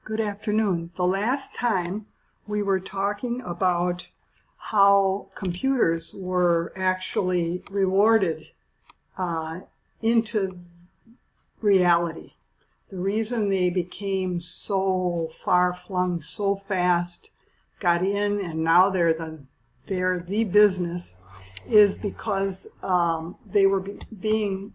Good afternoon. The last time we were talking about how computers were actually rewarded into reality. The reason they became so far-flung so fast, got in, and now they're the business, is because they were being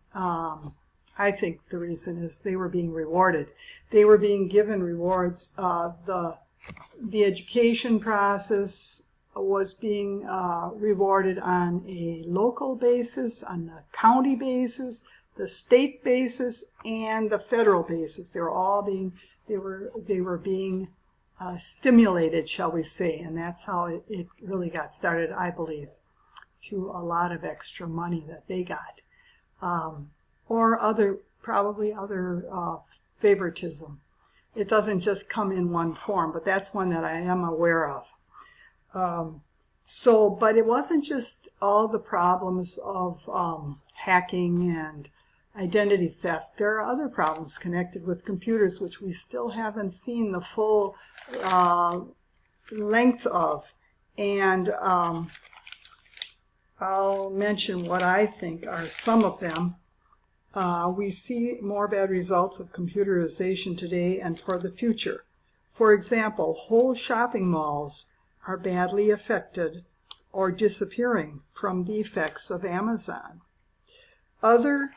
I think the reason is they were being rewarded. They were being given rewards. The education process was being rewarded on a local basis, on a county basis, the state basis, and the federal basis. They were being stimulated, shall we say, and that's how it really got started, I believe, through a lot of extra money that they got. Or probably other favoritism. It doesn't just come in one form, but that's one that I am aware of. But it wasn't just all the problems of hacking and identity theft. There are other problems connected with computers which we still haven't seen the full length of. And I'll mention what I think are some of them. We see more bad results of computerization today and for the future. For example, whole shopping malls are badly affected or disappearing from the effects of Amazon. Other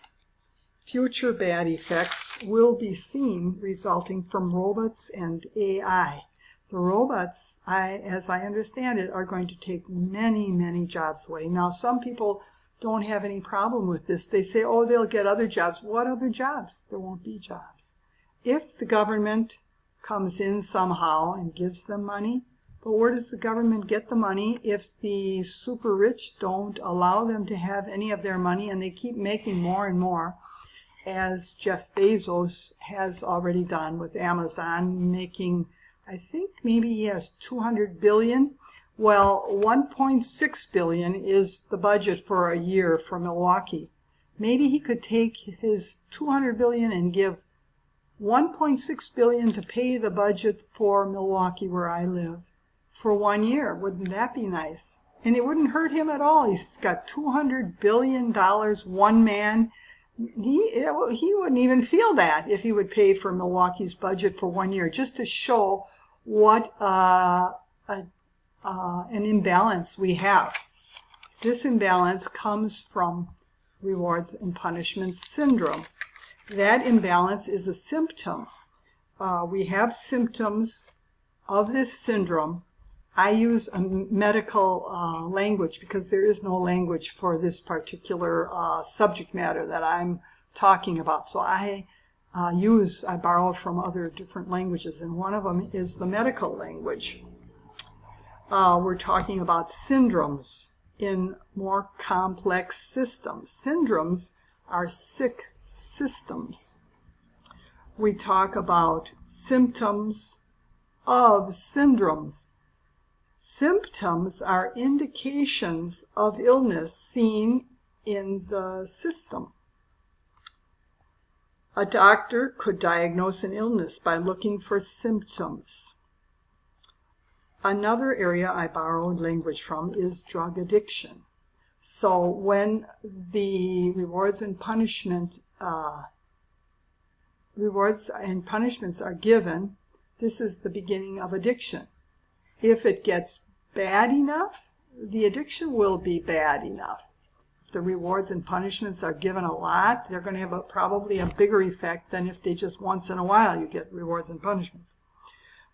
future bad effects will be seen resulting from robots and AI. The robots, as I understand it, are going to take many, many jobs away. Now, some people don't have any problem with this. They say, oh, they'll get other jobs. What other jobs? There won't be jobs. If the government comes in somehow and gives them money, but where does the government get the money if the super rich don't allow them to have any of their money and they keep making more and more, as Jeff Bezos has already done with Amazon, making, I think maybe he has 200 billion. Well, 1.6 billion is the budget for a year for Milwaukee. Maybe he could take his 200 billion and give 1.6 billion to pay the budget for Milwaukee, where I live, for 1 year. Wouldn't that be nice? And it wouldn't hurt him at all. He's got $200 billion, one man. He wouldn't even feel that if he would pay for Milwaukee's budget for 1 year, just to show what an imbalance we have. This imbalance comes from rewards and punishment syndrome. That imbalance is a symptom. We have symptoms of this syndrome. I use a medical language because there is no language for this particular subject matter that I'm talking about. So I borrow from other different languages, and one of them is the medical language. We're talking about syndromes in more complex systems. Syndromes are sick systems. We talk about symptoms of syndromes. Symptoms are indications of illness seen in the system. A doctor could diagnose an illness by looking for symptoms. Another area I borrowed language from is drug addiction. So when the rewards and punishments are given, this is the beginning of addiction. If it gets bad enough, the addiction will be bad enough. If the rewards and punishments are given a lot, they're going to have probably a bigger effect than if they just once in a while you get rewards and punishments.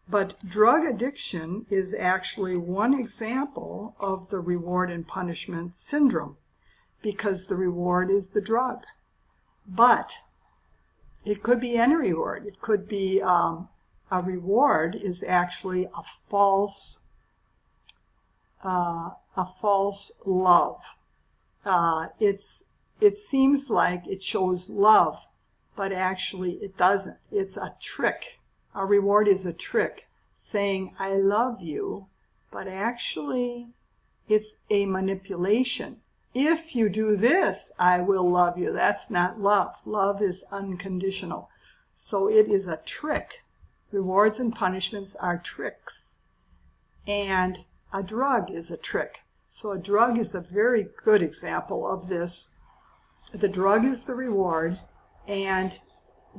But drug addiction is actually one example of the reward and punishment syndrome, because the reward is the drug. But it could be any reward. It could be a reward is actually a false love. It seems like it shows love, but actually it doesn't. It's a trick. A reward is a trick, saying, I love you, but actually it's a manipulation. If you do this, I will love you. That's not love. Love is unconditional. So it is a trick. Rewards and punishments are tricks. And a drug is a trick. So a drug is a very good example of this. The drug is the reward, and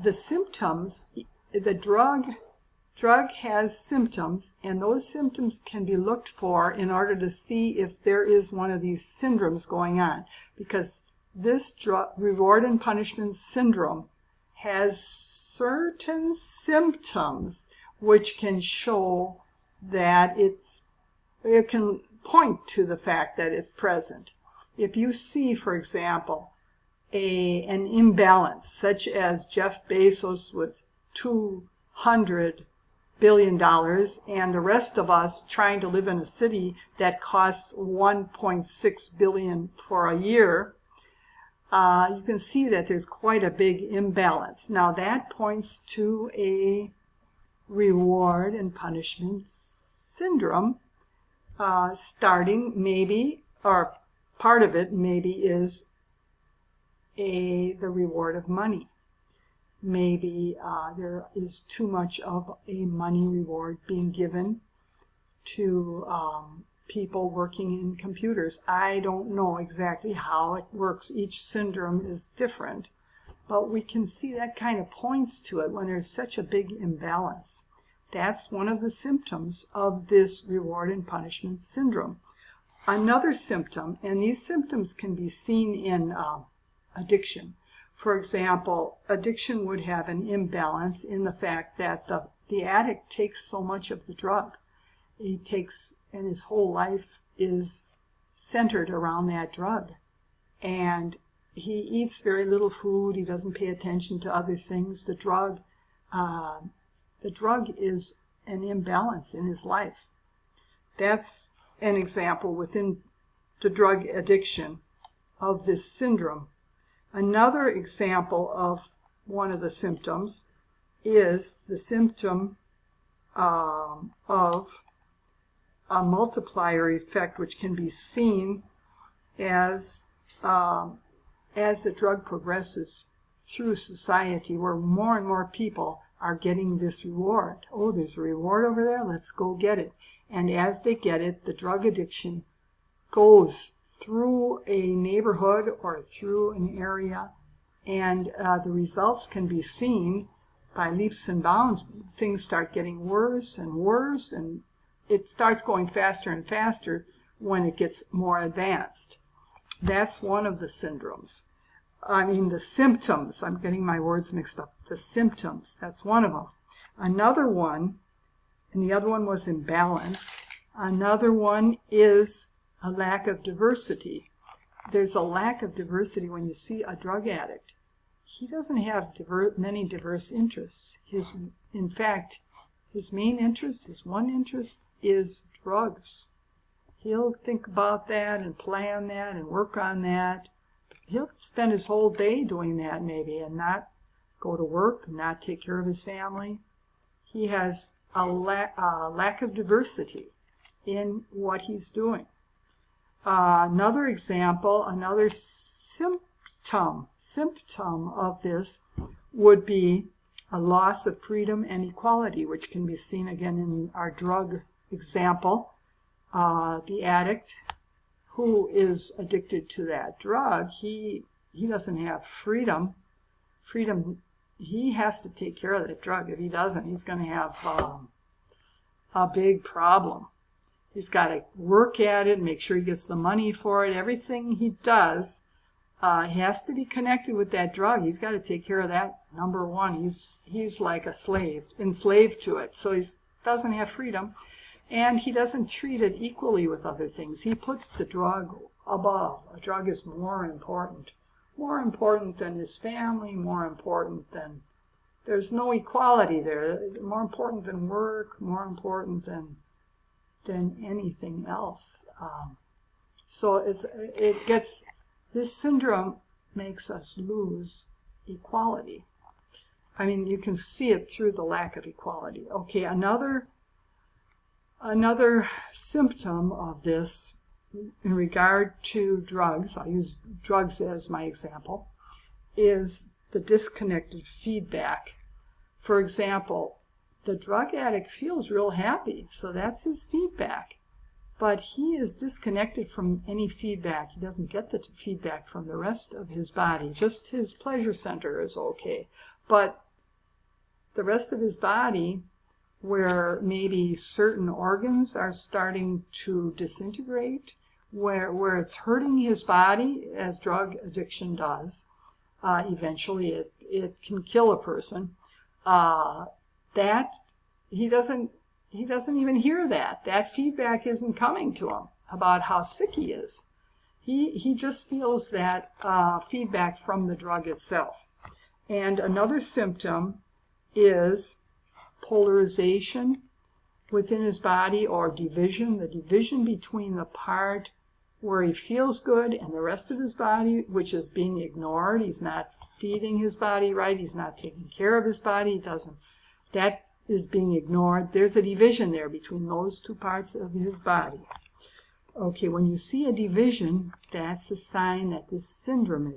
the symptoms, the drug has symptoms, and those symptoms can be looked for in order to see if there is one of these syndromes going on. Because this reward and punishment syndrome has certain symptoms which can show that it can point to the fact that it's present. If you see, for example, an imbalance, such as Jeff Bezos with $200 billion and the rest of us trying to live in a city that costs $1.6 billion for a year, you can see that there's quite a big imbalance. Now that points to a reward and punishment syndrome, starting maybe, or part of it maybe is the reward of money. Maybe there is too much of a money reward being given to people working in computers. I don't know exactly how it works. Each syndrome is different, but we can see that kind of points to it when there's such a big imbalance. That's one of the symptoms of this reward and punishment syndrome. Another symptom, and these symptoms can be seen in addiction. For example, addiction would have an imbalance in the fact that the addict takes so much of the drug. And his whole life is centered around that drug. And he eats very little food. He doesn't pay attention to other things. The drug is an imbalance in his life. That's an example within the drug addiction of this syndrome. Another example of one of the symptoms is the symptom of a multiplier effect, which can be seen as the drug progresses through society, where more and more people are getting this reward. Oh, there's a reward over there, let's go get it. And as they get it, the drug addiction goes through a neighborhood or through an area, and the results can be seen by leaps and bounds. Things start getting worse and worse, and it starts going faster and faster when it gets more advanced. That's one of the syndromes. The symptoms. I'm getting my words mixed up. The symptoms. That's one of them. Another one, and the other one was imbalance. Another one is a lack of diversity. There's a lack of diversity when you see a drug addict. He doesn't have many diverse interests. In fact, his main interest, his one interest, is drugs. He'll think about that and plan that and work on that. He'll spend his whole day doing that maybe and not go to work and not take care of his family. He has a lack of diversity in what he's doing. Another example, another symptom of this would be a loss of freedom and equality, which can be seen again in our drug example. The addict who is addicted to that drug, he doesn't have freedom. He has to take care of that drug. If he doesn't, he's going to have a big problem. He's got to work at it, make sure he gets the money for it. Everything he does, he has to be connected with that drug. He's got to take care of that. Number one, he's like a slave, enslaved to it. So he doesn't have freedom, and he doesn't treat it equally with other things. He puts the drug above. A drug is more important than his family, more important than, there's no equality there. More important than work, more important than anything else. So this syndrome makes us lose equality. You can see it through the lack of equality. Okay, another symptom of this in regard to drugs, I'll use drugs as my example, is the disconnected feedback. For example, the drug addict feels real happy, so that's his feedback. But he is disconnected from any feedback. He doesn't get the feedback from the rest of his body. Just his pleasure center is okay. But the rest of his body, where maybe certain organs are starting to disintegrate, where it's hurting his body, as drug addiction does, eventually it can kill a person, that he doesn't even hear that. That feedback isn't coming to him about how sick he is. He just feels that feedback from the drug itself. And another symptom is polarization within his body, or division, the division between the part where he feels good and the rest of his body, which is being ignored. He's not feeding his body right. He's not taking care of his body. That is being ignored. There's a division there between those two parts of his body. Okay, when you see a division, that's a sign that this syndrome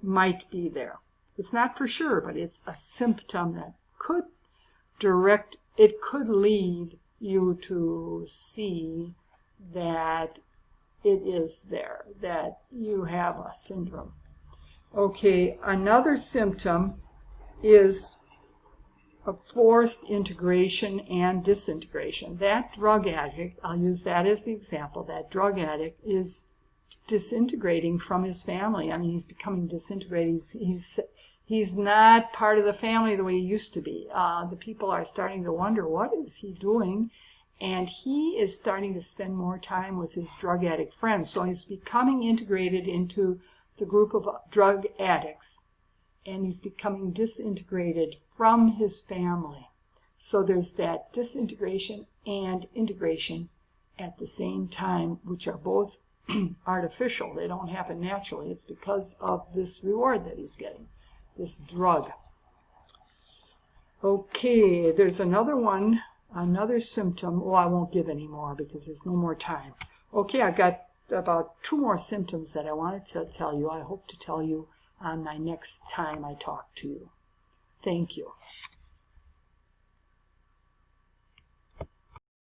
might be there. It's not for sure, but it's a symptom that could lead you to see that it is there, that you have a syndrome. Okay, another symptom is a forced integration and disintegration. That drug addict, I'll use that as the example, that drug addict is disintegrating from his family. I mean, he's becoming disintegrated. He's not part of the family the way he used to be. The people are starting to wonder, what is he doing? And he is starting to spend more time with his drug addict friends. So he's becoming integrated into the group of drug addicts, and he's becoming disintegrated from his family. So there's that disintegration and integration at the same time, which are both artificial. They don't happen naturally. It's because of this reward that he's getting, this drug. Okay, there's another one, another symptom. Oh, I won't give any more because there's no more time. Okay, I've got about 2 more symptoms that I wanted to tell you. I hope to tell you on my next time I talk to you. Thank you.